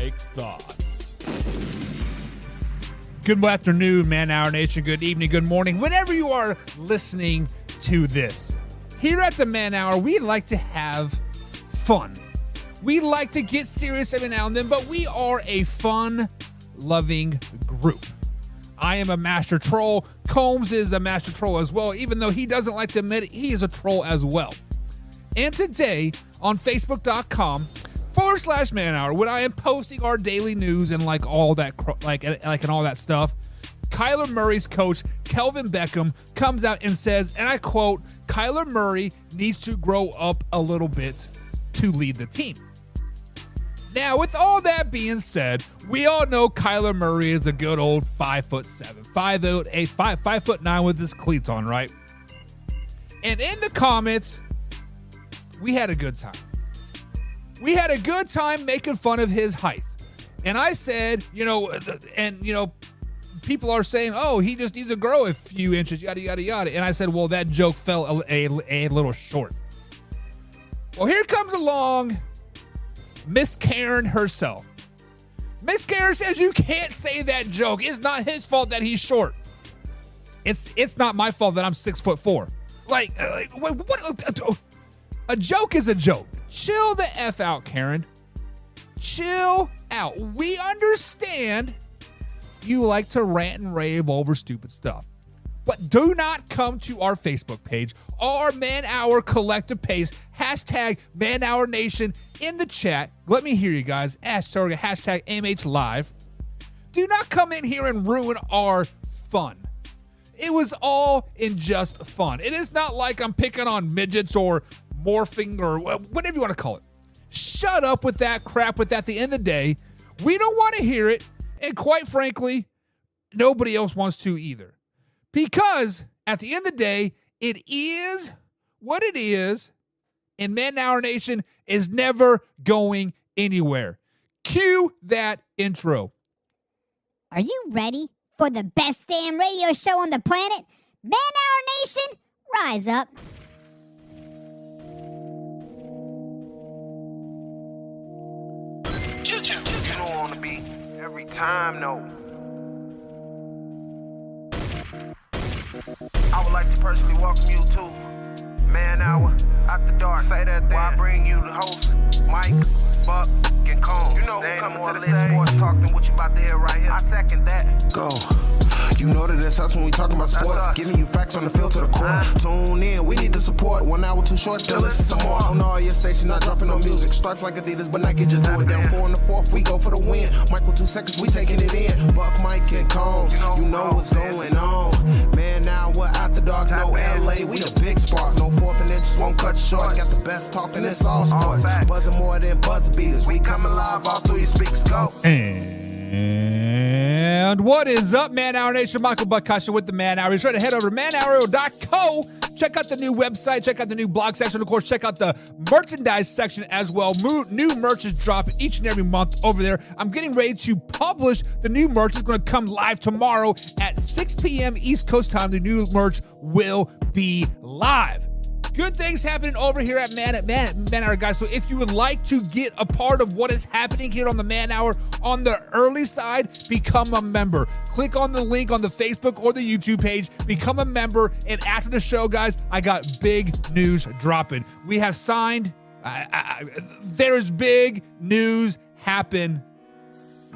Mike's thoughts. Good afternoon, Man Hour Nation. Good evening, good morning. Whenever you are listening to this, here at the Man Hour, we like to have fun. We like to get serious every now and then, but we are a fun-loving group. I am a master troll. Combs is a master troll as well. Even though he doesn't like to admit it, he is a troll as well. And today on Facebook.com/Man Hour, when I am posting our daily news and like all that, and all that stuff, Kyler Murray's coach, Odell Beckham, comes out and says, and I quote, "Kyler Murray needs to grow up a little bit to lead the team." Now, with all that being said, we all know Kyler Murray is a good old 5'7", 5'8", 5'9" with his cleats on, right? And in the comments, we had a good time. We had a good time making fun of his height. And I said, people are saying, oh, he just needs to grow a few inches, yada, yada, yada. And I said, well, that joke fell a little short. Well, here comes along Miss Karen herself. Miss Karen says you can't say that joke. It's not his fault that he's short. It's not my fault that I'm 6'4". What? A joke is a joke. Chill the F out, Karen. Chill out. We understand you like to rant and rave over stupid stuff. But do not come to our Facebook page, our Man Hour collective page, hashtag Man Hour Nation in the chat. Let me hear you guys. Hashtag MH Live. Do not come in here and ruin our fun. It was all in just fun. It is not like I'm picking on midgets or morphing or whatever you want to call it. Shut up with that crap. With that, at the end of the day, we don't want to hear it. And quite frankly, nobody else wants to either. Because at the end of the day, it is what it is, and Man Hour Nation is never going anywhere. Cue that intro. Are you ready for the best damn radio show on the planet? Man Hour Nation, rise up. You don't want to be every time, no. I would like to personally welcome you to Man Hour After Dark. Say that while I bring you the host, Mike, Buck, and Cone. You know who coming to the stage. Sports talk than what you about to hear right here. I second that. Go. You know that it's us when we talking about sports. Giving you facts on the field to the court. Tune in, we need the support. 1 hour too short, then listen some more. On all your stations, not dropping no music. Stripes like Adidas, but Nike just do it. Down 4 in the 4th, we go for the win. Michael 2 seconds, we taking it in. Buck, Mike, and Combs, you know what's going on. Man, now we're After Dark, no LA, we the big spark. No 4th and inches won't cut you short. Got the best talking, it's all sports. Buzzing more than buzz beaters. We coming live all through your speakers, go. And what is up, Man Hour Nation? Michael Bukasha with the Man Hour. Be sure to head over to manhour.co. Check out the new website. Check out the new blog section. Of course, check out the merchandise section as well. New merch is dropping each and every month over there. I'm getting ready to publish the new merch. It's going to come live tomorrow at 6 p.m. East Coast time. The new merch will be live. Good things happening over here at Man Hour, guys. So if you would like to get a part of what is happening here on the Man Hour on the early side, become a member. Click on the link on the Facebook or the YouTube page. Become a member. And after the show, guys, I got big news dropping. We have signed. There's big news happen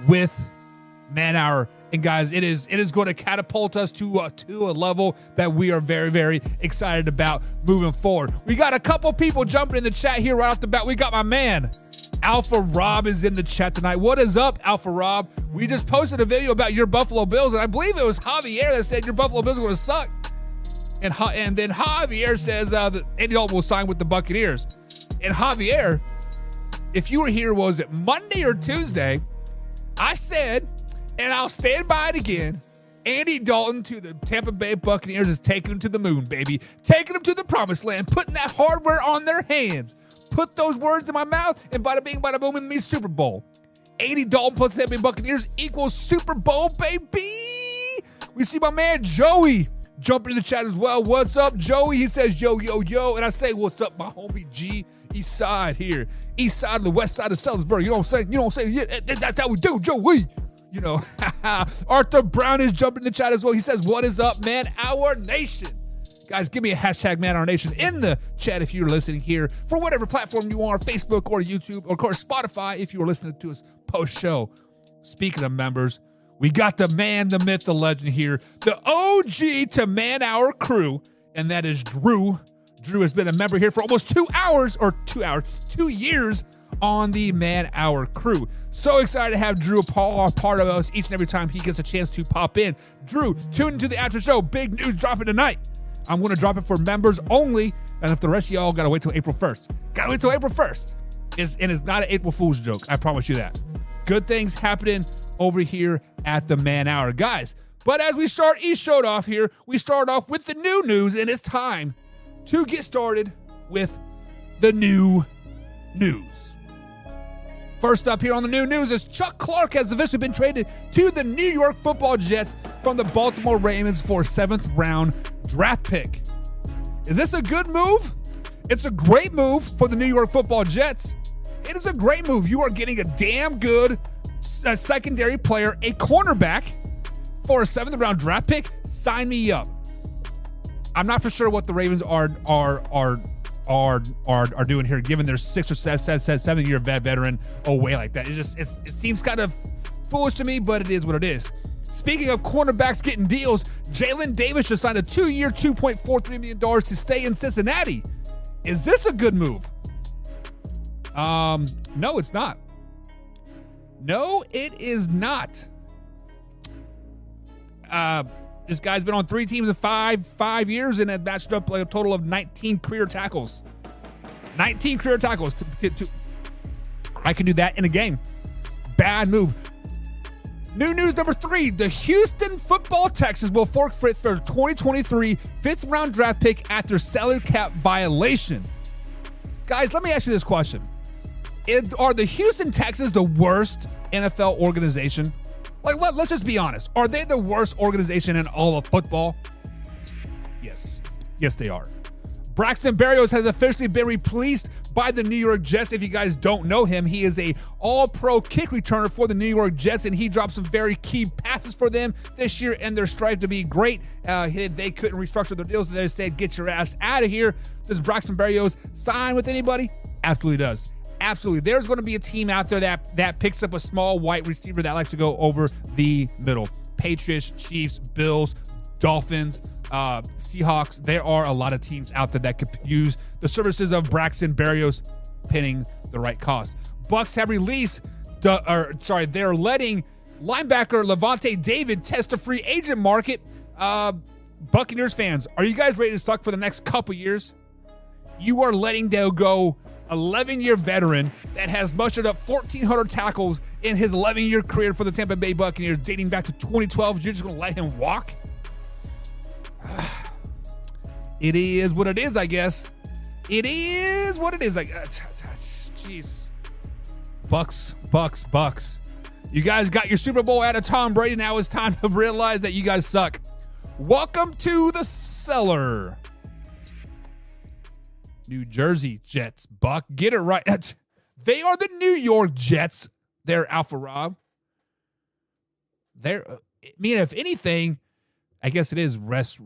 with Man Hour. And guys, it is going to catapult us to a level that we are very, very excited about moving forward. We got a couple people jumping in the chat here right off the bat. We got my man, Alpha Rob is in the chat tonight. What is up, Alpha Rob? We just posted a video about your Buffalo Bills, and I believe it was Javier that said your Buffalo Bills are going to suck. And then Javier says that Andy Dalton will sign with the Buccaneers. And Javier, if you were here, was it Monday or Tuesday? I said, and I'll stand by it again, Andy Dalton to the Tampa Bay Buccaneers is taking them to the moon, baby. Taking them to the promised land, putting that hardware on their hands. Put those words in my mouth, and bada bing, bada boom, it means Super Bowl. Andy Dalton plus Tampa Bay Buccaneers equals Super Bowl, baby. We see my man Joey jumping in the chat as well. What's up, Joey? He says, yo, yo, yo. And I say, what's up, my homie G? East side here. East side of the west side of Salisbury. You know what I'm saying? Yeah, that's how we do, Joey. You know, Arthur Brown is jumping in the chat as well. He says, what is up, man? Our nation. Guys, give me a hashtag Man Our Nation in the chat if you're listening here for whatever platform you are, Facebook or YouTube, or of course Spotify if you are listening to us post-show. Speaking of members, we got the man, the myth, the legend here, the OG to Man Hour crew, and that is Drew. Drew has been a member here for almost 2 years on the Man Hour crew. So excited to have Drew a part of us each and every time he gets a chance to pop in. Drew, tune into the after show. Big news dropping tonight. I'm going to drop it for members only, and if the rest of y'all got to wait till April 1st. Got to wait till April 1st. It's not an April Fool's joke. I promise you that. Good things happening over here at the Man Hour. Guys, but as we start each show off here, we start off with the new news, and it's time to get started with the new news. First up here on the new news is Chuck Clark has officially been traded to the New York Football Jets from the Baltimore Ravens for a 7th round draft pick. Is this a good move? It's a great move for the New York Football Jets. It is a great move. You are getting a damn good secondary player, a cornerback, for a 7th round draft pick. Sign me up. I'm not for sure what the Ravens are doing here, given their 6 or 7 year veteran away like that. It seems kind of foolish to me, but it is what it is. Speaking of cornerbacks getting deals, Jalen Davis just signed a 2-year, $2.43 million to stay in Cincinnati. Is this a good move? No, it's not. No, it is not. This guy's been on 3 teams in five years and had matched up like a total of 19 career tackles. 19 career tackles. I can do that in a game. Bad move. New news number 3. The Houston Football Texans will forfeit their 2023 5th round draft pick after salary cap violation. Guys, let me ask you this question. Are the Houston Texans the worst NFL organization? Like, let's just be honest. Are they the worst organization in all of football? Yes. Yes, they are. Braxton Berrios has officially been replaced by the New York Jets. If you guys don't know him, he is a all-pro kick returner for the New York Jets, and he dropped some very key passes for them this year in their strive to be great. They couldn't restructure their deals, so they said, get your ass out of here. Does Braxton Berrios sign with anybody? Absolutely does. Absolutely. There's going to be a team out there that picks up a small white receiver that likes to go over the middle. Patriots, Chiefs, Bills, Dolphins, Seahawks. There are a lot of teams out there that could use the services of Braxton Berrios, pinning the right cost. Bucks have released they're letting linebacker Levante David test the free agent market. Buccaneers fans, are you guys ready to suck for the next couple years? You are letting go 11-year veteran that has mustered up 1,400 tackles in his 11-year career for the Tampa Bay Buccaneers, dating back to 2012. You're just going to let him walk? It is what it is, I guess. It is what it is. Like, jeez. Bucks. You guys got your Super Bowl out of Tom Brady. Now it's time to realize that you guys suck. Welcome to the cellar. New Jersey Jets, Buck. Get it right. They are the New York Jets. They're Alpha Rob. If anything, I guess it is West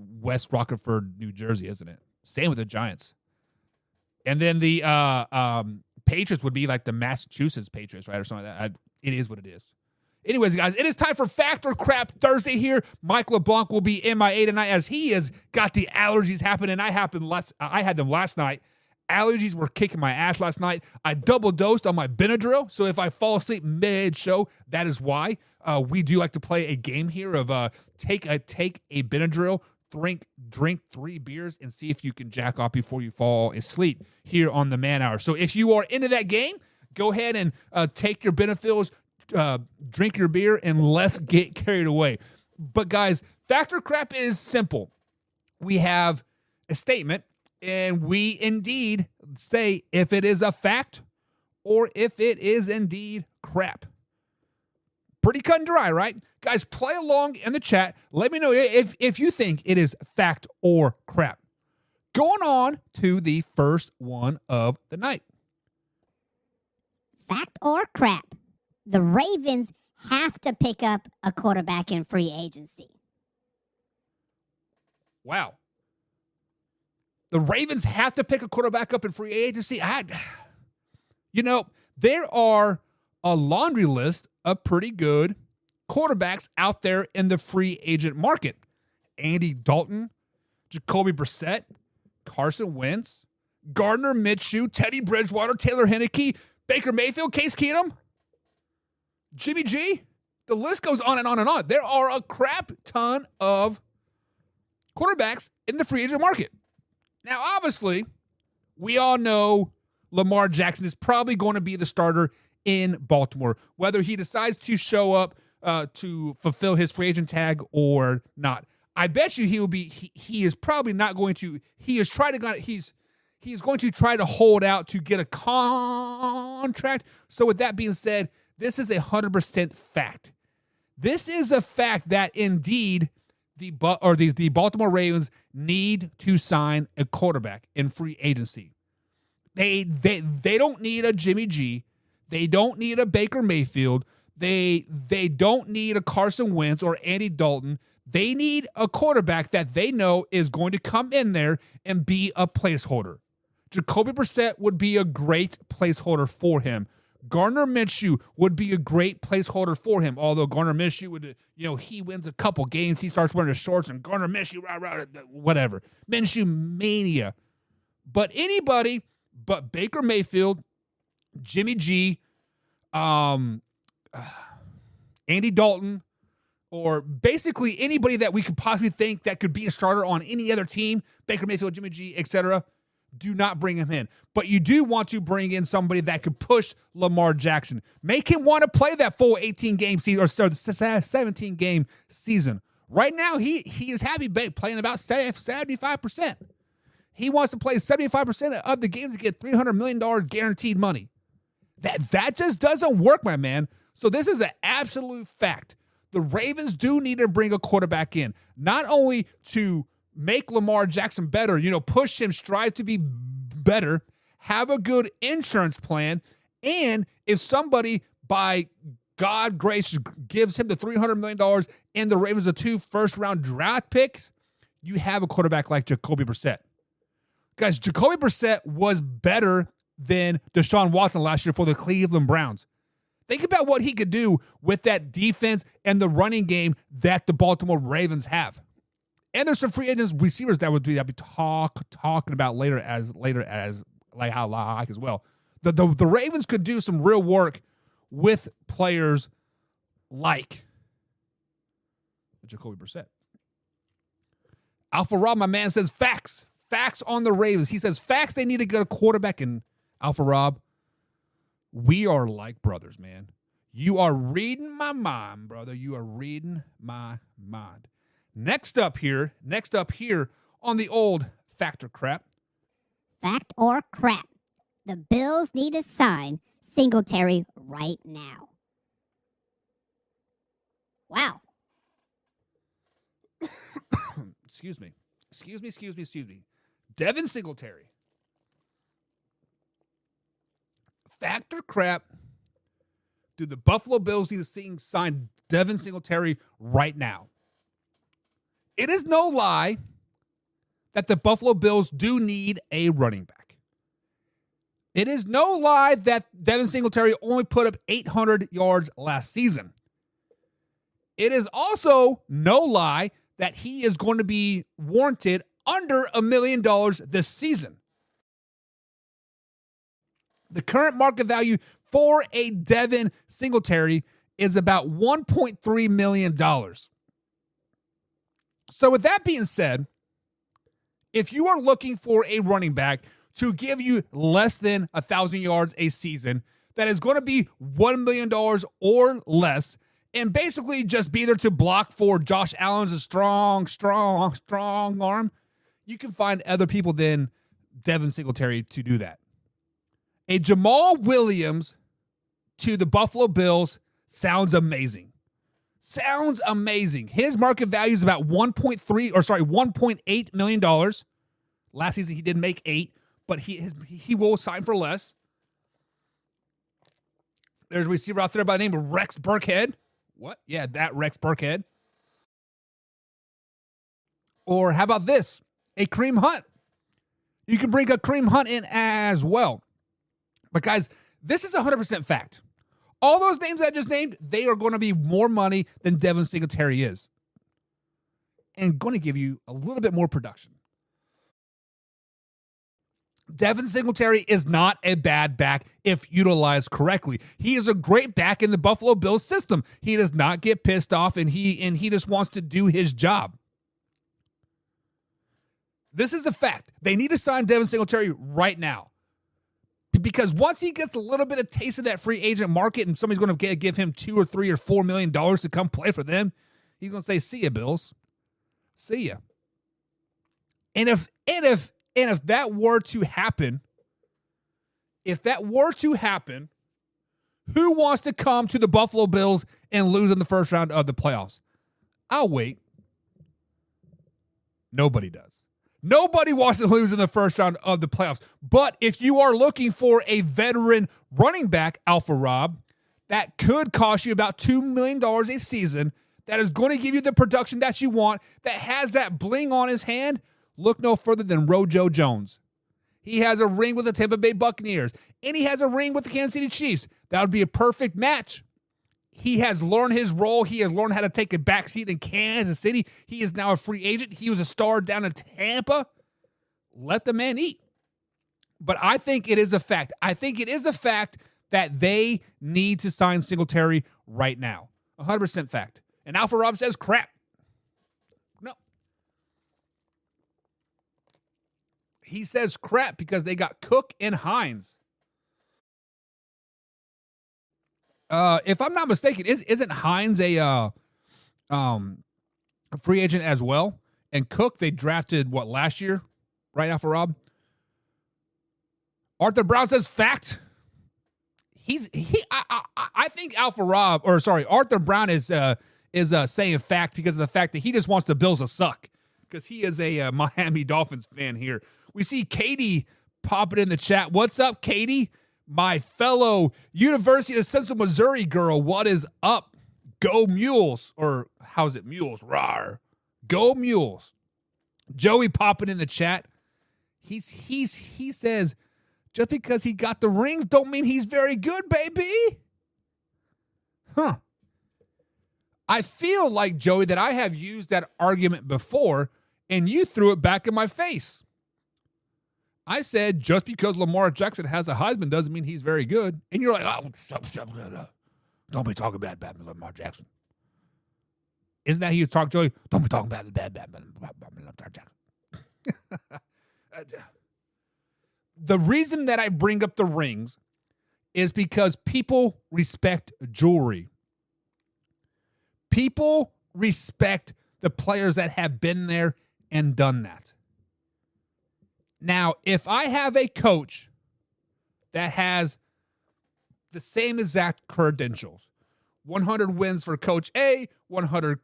Rockefeller, New Jersey, isn't it? Same with the Giants. And then the Patriots would be like the Massachusetts Patriots, right? Or something like that. It is what it is. Anyways, guys, it is time for Fact or Crap Thursday here. Mike LeBlanc will be MIA tonight as he has got the allergies happening. I had them last night. Allergies were kicking my ass last night. I double dosed on my Benadryl, so if I fall asleep mid-show, that is why. We do like to play a game here of take a Benadryl, drink 3 beers, and see if you can jack off before you fall asleep here on the Man Hour. So if you are into that game, go ahead and take your Benadryls, drink your beer, and let's get carried away. But guys, Fact or Crap is simple. We have a statement, and we indeed say if it is a fact or if it is indeed crap. Pretty cut and dry, right? Guys, play along in the chat. Let me know if you think it is fact or crap. Going on to the first one of the night. Fact or crap? The Ravens have to pick up a quarterback in free agency. Wow. The Ravens have to pick a quarterback up in free agency. There are a laundry list of pretty good quarterbacks out there in the free agent market. Andy Dalton, Jacoby Brissett, Carson Wentz, Gardner Minshew, Teddy Bridgewater, Taylor Heinicke, Baker Mayfield, Case Keenum, Jimmy G. The list goes on and on and on. There are a crap ton of quarterbacks in the free agent market. Now, obviously, we all know Lamar Jackson is probably going to be the starter in Baltimore, whether he decides to show up to fulfill his free agent tag or not. I bet you he is probably not going to. He is going to try to hold out to get a contract. So with that being said, this is 100% fact. This is a fact that indeed the Baltimore Ravens need to sign a quarterback in free agency. They don't need a Jimmy G. They don't need a Baker Mayfield. They don't need a Carson Wentz or Andy Dalton. They need a quarterback that they know is going to come in there and be a placeholder. Jacoby Brissett would be a great placeholder for him. Gardner Minshew would be a great placeholder for him. Although Gardner Minshew would, he wins a couple games, he starts wearing his shorts, and Gardner Minshew, whatever. Minshew mania. But anybody but Baker Mayfield, Jimmy G, Andy Dalton, or basically anybody that we could possibly think that could be a starter on any other team, Baker Mayfield, Jimmy G, etc., do not bring him in. But you do want to bring in somebody that could push Lamar Jackson. Make him want to play that full 18-game season or 17-game season. Right now, he is happy playing about 75%. He wants to play 75% of the games to get $300 million guaranteed money. That just doesn't work, my man. So this is an absolute fact. The Ravens do need to bring a quarterback in, not only to make Lamar Jackson better, push him, strive to be better, have a good insurance plan, and if somebody, by God grace, gives him the $300 million and the Ravens the 2 first-round draft picks, you have a quarterback like Jacoby Brissett. Guys, Jacoby Brissett was better than Deshaun Watson last year for the Cleveland Browns. Think about what he could do with that defense and the running game that the Baltimore Ravens have. And there's some free agents receivers that would be talking about later as like how like as well. The Ravens could do some real work with players like Jacoby Brissett. Alpha Rob, my man, says facts. Facts on the Ravens. He says facts, they need to get a quarterback. And Alpha Rob, we are like brothers, man. You are reading my mind, brother. You are reading my mind. Next up here on the old fact or crap. Fact or crap? The Bills need to sign Singletary right now. Wow. Excuse me. Devin Singletary. Fact or crap? Do the Buffalo Bills need to sign Devin Singletary right now? It is no lie that the Buffalo Bills do need a running back. It is no lie that Devin Singletary only put up 800 yards last season. It is also no lie that he is going to be warranted under $1 million this season. The current market value for a Devin Singletary is about $1.3 million. So with that being said, if you are looking for a running back to give you less than 1,000 yards a season, that is going to be $1 million or less, and basically just be there to block for Josh Allen's strong arm, you can find other people than Devin Singletary to do that. A Jamal Williams to the Buffalo Bills sounds amazing. His market value is about $1.8 million. Last season he did make $8 million, but he will sign for less. There's a receiver out there by the name of Rex Burkhead. What? Yeah, that Rex Burkhead. Or how about this? A Kareem Hunt. You can bring a Kareem Hunt in as well. But guys, this is 100% fact. All those names I just named, they are going to be more money than Devin Singletary is. And going to give you a little bit more production. Devin Singletary is not a bad back if utilized correctly. He is a great back in the Buffalo Bills system. He does not get pissed off, and he just wants to do his job. This is a fact. They need to sign Devin Singletary right now. Because once he gets a little bit of taste of that free agent market and somebody's going to give him $2 or $3 or $4 million to come play for them, he's going to say, see ya, Bills. See ya. And if that were to happen, who wants to come to the Buffalo Bills and lose in the first round of the playoffs? I'll wait. Nobody does. Nobody wants to lose in the first round of the playoffs. But if you are looking for a veteran running back, Alpha Rob, that could cost you about $2 million a season, that is going to give you the production that you want, that has that bling on his hand, look no further than Rojo Jones. He has a ring with the Tampa Bay Buccaneers, and he has a ring with the Kansas City Chiefs. That would be a perfect match. He has learned his role. He has learned how to take a backseat in Kansas City. He is now a free agent. He was a star down in Tampa. Let the man eat. But I think it is a fact. I think it is a fact that they need to sign Singletary right now. 100% fact. And Alpha Rob says crap. No. He says crap because they got Cook and Hines. If I'm not mistaken, isn't Hines a free agent as well? And Cook, they drafted last year, right, Alpha Rob? Arthur Brown says fact. I think Arthur Brown is saying fact because of the fact that he just wants the Bills to suck because he is a Miami Dolphins fan here. We see Katie popping in the chat. What's up, Katie? My fellow University of Central Missouri girl, what is up? Go Mules. Or how's it? Mules. Rawr. Go Mules. Joey popping in the chat. He says, just because he got the rings don't mean he's very good, baby. Huh. I feel like, Joey, that I have used that argument before, and you threw it back in my face. I said, just because Lamar Jackson has a Heisman doesn't mean he's very good. And you're like, oh, don't be talking bad Lamar Jackson. Isn't that how you talk, Joey? Don't be talking bad Lamar Jackson. The reason that I bring up the rings is because people respect jewelry. People respect the players that have been there and done that. Now, if I have a coach that has the same exact credentials, 100 wins for Coach A, 100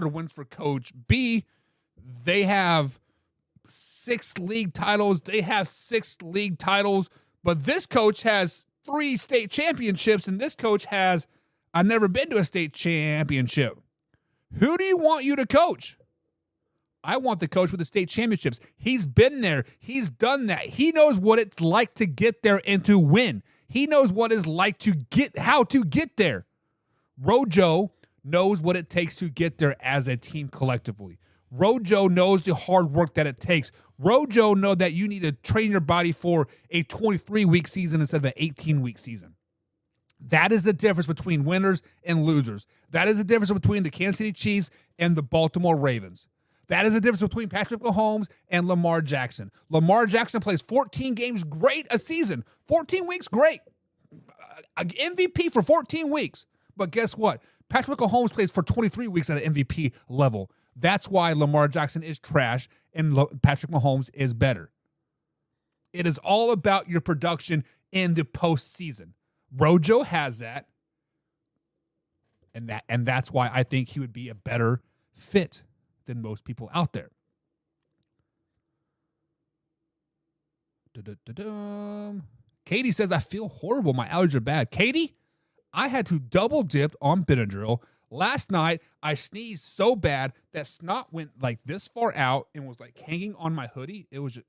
wins for Coach B, they have 6 league titles. They have 6 league titles, but this coach has 3 state championships, and this coach has, I've never been to a state championship. Who do you want you to coach? I want the coach with the state championships. He's been there. He's done that. He knows what it's like to get there and to win. He knows what it's like how to get there. Rojo knows what it takes to get there as a team collectively. Rojo knows the hard work that it takes. Rojo knows that you need to train your body for a 23-week season instead of an 18-week season. That is the difference between winners and losers. That is the difference between the Kansas City Chiefs and the Baltimore Ravens. That is the difference between Patrick Mahomes and Lamar Jackson. Lamar Jackson plays 14 games, great a season. 14 weeks, great. MVP for 14 weeks. But guess what? Patrick Mahomes plays for 23 weeks at an MVP level. That's why Lamar Jackson is trash and Patrick Mahomes is better. It is all about your production in the postseason. Rojo has that. And that's why I think he would be a better fit than most people out there. Katie says, I feel horrible. My allergies are bad. Katie, I had to double dip on Benadryl. Last night, I sneezed so bad that snot went like this far out and was like hanging on my hoodie. It was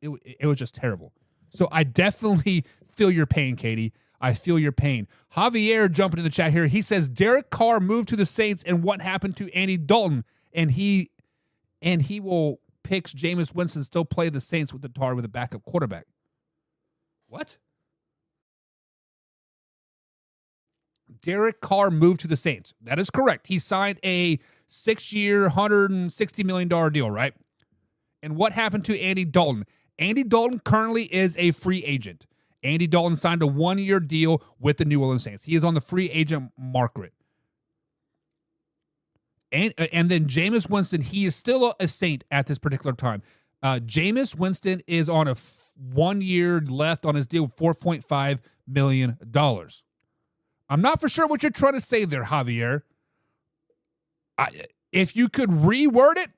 just terrible. So I definitely feel your pain, Katie. I feel your pain. Javier jumping in the chat here. He says Derek Carr moved to the Saints, and what happened to Andy Dalton? And he will picks Jameis Winston still play the Saints with the tar with a backup quarterback. What? Derek Carr moved to the Saints. That is correct. He signed a 6-year, $160 million deal, right? And what happened to Andy Dalton? Andy Dalton currently is a free agent. Andy Dalton signed a 1-year deal with the New Orleans Saints. He is on the free agent market. And then Jameis Winston, he is still a Saint at this particular time. Jameis Winston is on a 1 year left on his deal, $4.5 million. I'm not for sure what you're trying to say there, Javier. If you could reword it,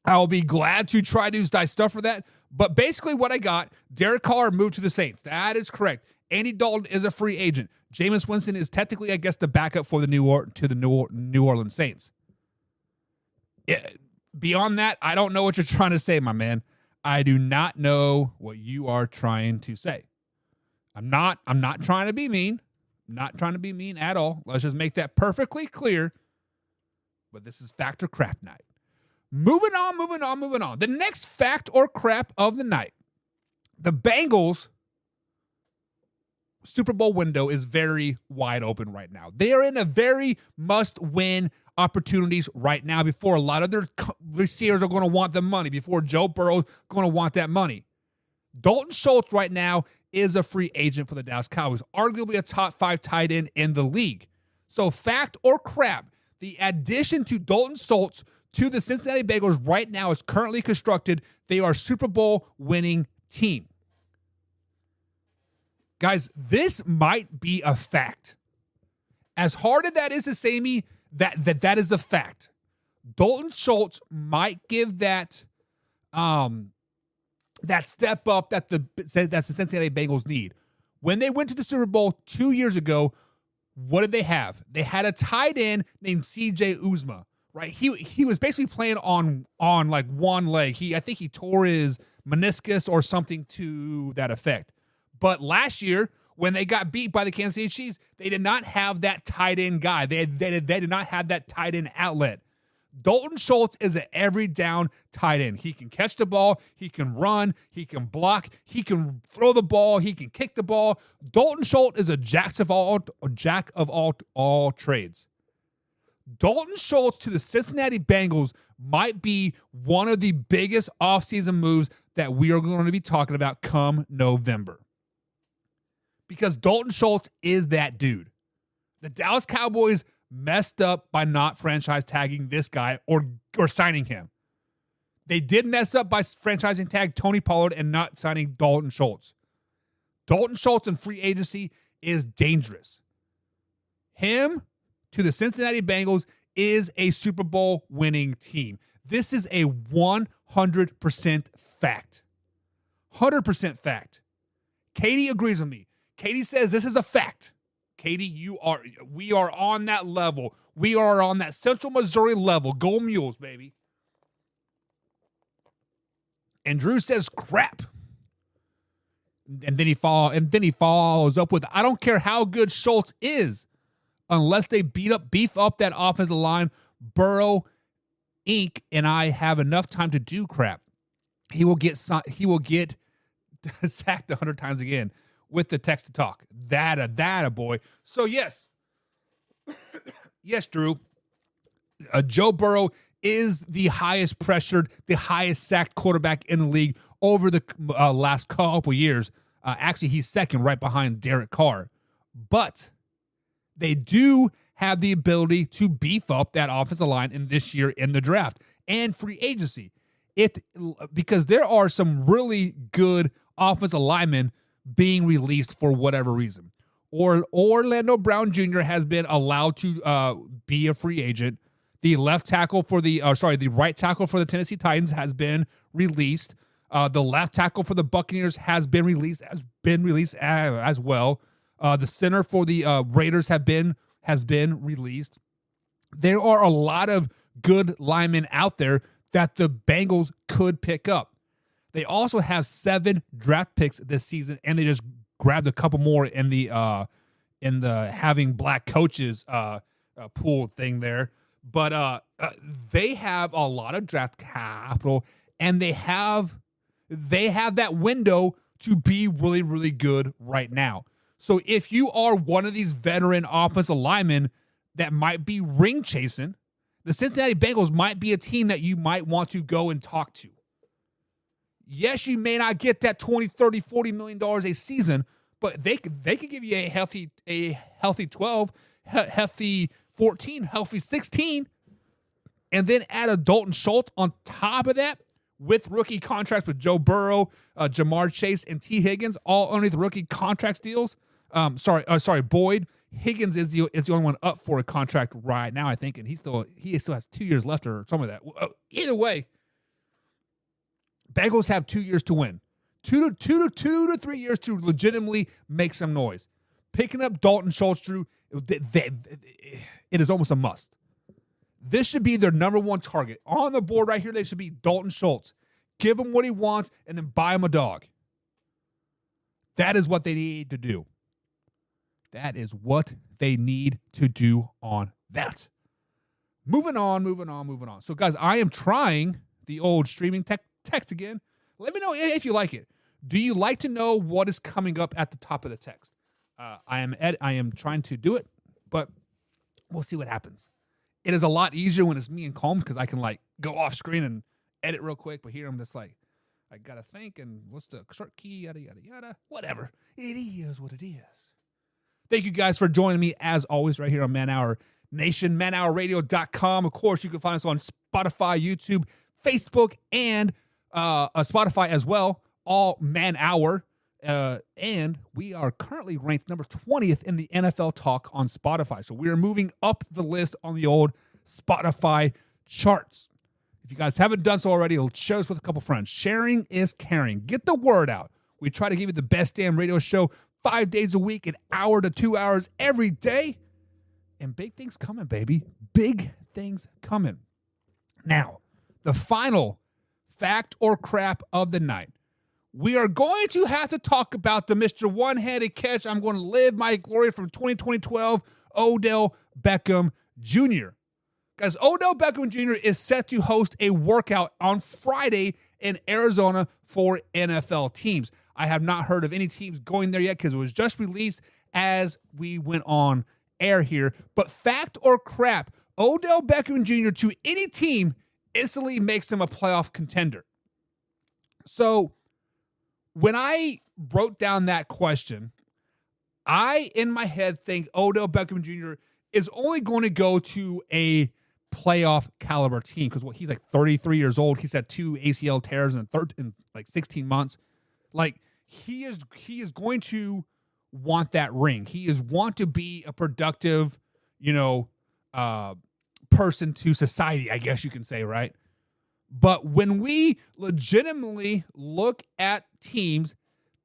I'll be glad to try to die stuff for that. But basically what I got, Derek Carr moved to the Saints. That is correct. Andy Dalton is a free agent. Jameis Winston is technically, I guess, the backup for the New Orleans Saints. Beyond that, I don't know what you're trying to say, my man. I do not know what you are trying to say. I'm not trying to be mean. I'm not trying to be mean at all. Let's just make that perfectly clear. But this is fact or crap night. Moving on. The next fact or crap of the night. The Bengals Super Bowl window is very wide open right now. They are in a very must-win opportunities right now before a lot of their receivers are going to want the money, before Joe Burrow is going to want that money. Dalton Schultz right now is a free agent for the Dallas Cowboys, arguably a top 5 tight end in the league. So fact or crap, the addition to Dalton Schultz to the Cincinnati Bengals right now is currently constructed. They are a Super Bowl winning team. Guys, this might be a fact. As hard as that is to say me, that is a fact. Dalton Schultz might give that step up that the Cincinnati Bengals need. When they went to the Super Bowl 2 years ago, what did they have? They had a tight end named C.J. Uzomah, right? He was basically playing on like one leg. I think he tore his meniscus or something to that effect. But last year, when they got beat by the Kansas City Chiefs, they did not have that tight end guy. They did not have that tight end outlet. Dalton Schultz is an every down tight end. He can catch the ball. He can run. He can block. He can throw the ball. He can kick the ball. Dalton Schultz is a jack of all trades. Dalton Schultz to the Cincinnati Bengals might be one of the biggest offseason moves that we are going to be talking about come November. Because Dalton Schultz is that dude. The Dallas Cowboys messed up by not franchise tagging this guy or signing him. They did mess up by franchising tag Tony Pollard and not signing Dalton Schultz. Dalton Schultz in free agency is dangerous. Him to the Cincinnati Bengals is a Super Bowl winning team. This is a 100% fact. 100% fact. Katie agrees with me. Katie says this is a fact. Katie, we are on that level. We are on that Central Missouri level. Go Mules, baby. And Drew says crap. And then he follows up with, I don't care how good Schultz is, unless they beef up that offensive line, Burrow, Inc., and I have enough time to do crap. He will get sacked 100 times again. With the text to talk. That a boy. So yes, Drew. Joe Burrow is the highest pressured, the highest sacked quarterback in the league over the last couple years. Actually, he's second right behind Derek Carr. But they do have the ability to beef up that offensive line in this year in the draft and free agency. Because there are some really good offensive linemen being released for whatever reason. Or Orlando Brown Jr. has been allowed to be a free agent. The right tackle for the Tennessee Titans has been released. The left tackle for the Buccaneers has been released as well. The center for the Raiders has been released. There are a lot of good linemen out there that the Bengals could pick up. They also have 7 draft picks this season, and they just grabbed a couple more in the having black coaches pool thing there. But they have a lot of draft capital, and they have that window to be really, really good right now. So if you are one of these veteran offensive linemen that might be ring chasing, the Cincinnati Bengals might be a team that you might want to go and talk to. Yes, you may not get that $20, $30, $40 million a season, but they could give you a healthy 12, healthy 14, healthy 16, and then add a Dalton Schultz on top of that with rookie contracts with Joe Burrow, Jamar Chase, and T. Higgins, all underneath rookie contract deals. Boyd. Higgins is the only one up for a contract right now, I think, and he still has 2 years left or something like that. Either way, Bengals have 2 years to win. 2 to 3 years to legitimately make some noise. Picking up Dalton Schultz, Drew, it is almost a must. This should be their number one target. On the board right here, they should be Dalton Schultz. Give him what he wants and then buy him a dog. That is what they need to do. That is what they need to do on that. Moving on. So, guys, I am trying the old streaming text again. Let me know if you like it. Do you like to know what is coming up at the top of the text? I am trying to do it, but we'll see what happens. It is a lot easier when it's me and Combs because I can go off screen and edit real quick. But here I'm just I gotta think and what's the short key, yada yada yada. Whatever. It is what it is. Thank you guys for joining me as always right here on Man Hour Nation, manhourradio.com. Of course, you can find us on Spotify, YouTube, Facebook, and Spotify as well. All Man Hour. And we are currently ranked number 20th in the NFL Talk on Spotify. So we are moving up the list on the old Spotify charts. If you guys haven't done so already, share us with a couple friends. Sharing is caring. Get the word out. We try to give you the best damn radio show 5 days a week, an hour to 2 hours every day. And big things coming, baby. Big things coming. Now, the final fact or crap of the night. We are going to have to talk about the Mr. One-Handed Catch. I'm going to live my glory from 2012, Odell Beckham Jr. Guys, Odell Beckham Jr. is set to host a workout on Friday in Arizona for NFL teams. I have not heard of any teams going there yet because it was just released as we went on air here. But fact or crap, Odell Beckham Jr. to any team instantly makes him a playoff contender. So when I wrote down that question, I, in my head, think Odell Beckham Jr. is only going to go to a playoff caliber team because he's 33 years old. He's had 2 ACL tears in 16 months. He is going to want that ring. He is want to be a productive, person to society, I guess you can say, right? But when we legitimately look at teams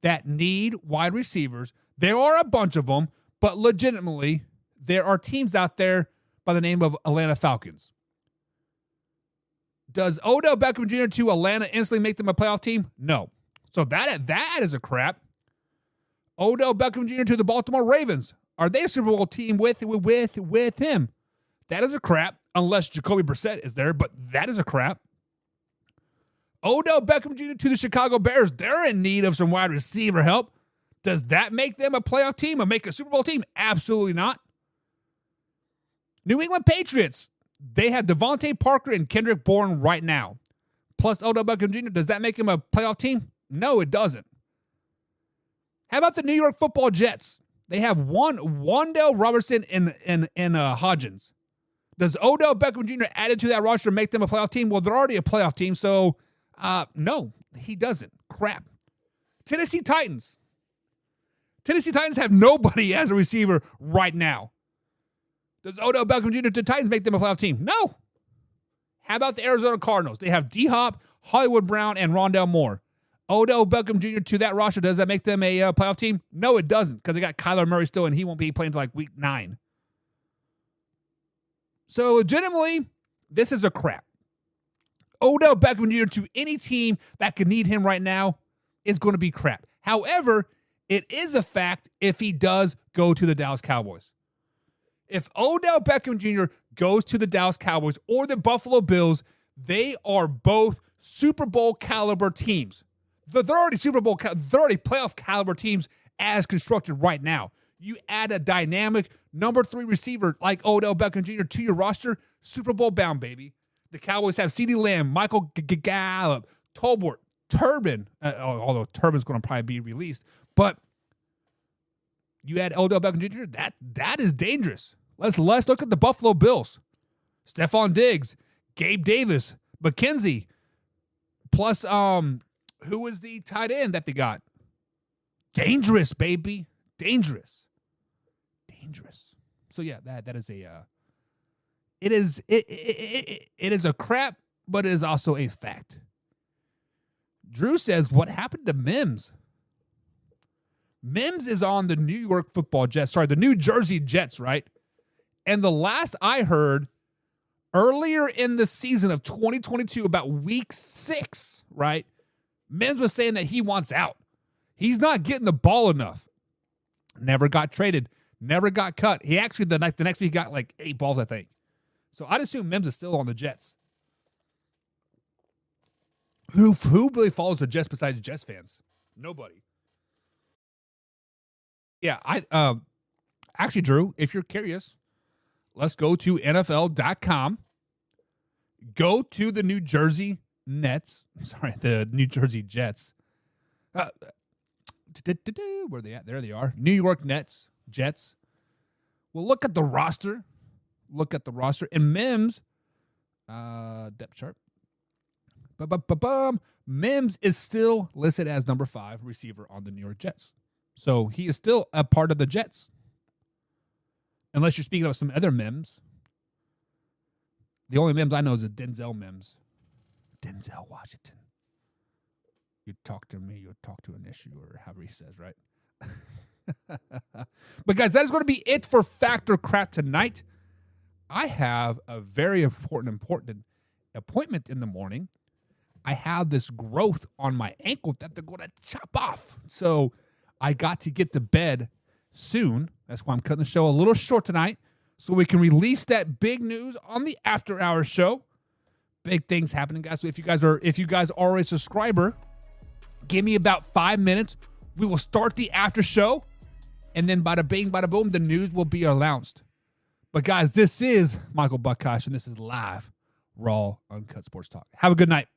that need wide receivers, there are a bunch of them, but legitimately, there are teams out there by the name of Atlanta Falcons. Does Odell Beckham Jr. to Atlanta instantly make them a playoff team? No. So that is a crap. Odell Beckham Jr. to the Baltimore Ravens. Are they a Super Bowl team with him? That is a crap, unless Jacoby Brissett is there, but that is a crap. Odell Beckham Jr. to the Chicago Bears. They're in need of some wide receiver help. Does that make them a playoff team or make a Super Bowl team? Absolutely not. New England Patriots. They have Devontae Parker and Kendrick Bourne right now. Plus Odell Beckham Jr. Does that make him a playoff team? No, it doesn't. How about the New York Football Jets? They have Wan'Dale Robertson and Hodgins. Does Odell Beckham Jr. added to that roster make them a playoff team? Well, they're already a playoff team, so no, he doesn't. Crap. Tennessee Titans. Tennessee Titans have nobody as a receiver right now. Does Odell Beckham Jr. to Titans make them a playoff team? No. How about the Arizona Cardinals? They have D-Hop, Hollywood Brown, and Rondale Moore. Odell Beckham Jr. to that roster, does that make them a playoff team? No, it doesn't, because they got Kyler Murray still, and he won't be playing until like week 9. So legitimately, this is a crap. Odell Beckham Jr. to any team that could need him right now is going to be crap. However, it is a fact if he does go to the Dallas Cowboys. If Odell Beckham Jr. goes to the Dallas Cowboys or the Buffalo Bills, they are both Super Bowl caliber teams. They're already they're already playoff caliber teams as constructed right now. You add a dynamic number 3 receiver like Odell Beckham Jr. to your roster, Super Bowl bound, baby. The Cowboys have CeeDee Lamb, Michael Gallup, Tolbert, Turbin, although Turbin's going to probably be released, but you add Odell Beckham Jr., that is dangerous. Let's look at the Buffalo Bills. Stephon Diggs, Gabe Davis, McKenzie, plus who is the tight end that they got? Dangerous, baby. Dangerous. So yeah, that is a it is a crap, but it is also a fact. Drew says, what happened to Mims? Mims is on the the New Jersey Jets, right? And the last I heard, earlier in the season of 2022, about week 6, right? Mims was saying that he wants out. He's not getting the ball enough. Never got traded. Never got cut. He actually, the next week, got like 8 balls, I think. So I'd assume Mims is still on the Jets. Who really follows the Jets besides Jets fans? Nobody. Yeah, actually, Drew, if you're curious, let's go to NFL.com. Go to the New Jersey Nets. Sorry, the New Jersey Jets. Where are they at? There they are. New York Nets, Jets. Well, look at the roster. And Mims, depth chart. Mims is still listed as number 5 receiver on the New York Jets. So he is still a part of the Jets. Unless you're speaking of some other Mims. The only Mims I know is a Denzel Mims. Denzel Washington. You talk to me, you'll talk to an issue, or however he says, right? But guys, that is going to be it for Fact or Crap tonight. I have a very important appointment in the morning. I have this growth on my ankle that they're going to chop off. So I got to get to bed soon. That's why I'm cutting the show a little short tonight, so we can release that big news on the After Hours show. Big things happening, guys. So if you guys are a subscriber, give me about 5 minutes. We will start the after show, and then bada bing, bada boom, the news will be announced. But guys, this is Michael Buckosh, and this is live, raw, uncut sports talk. Have a good night.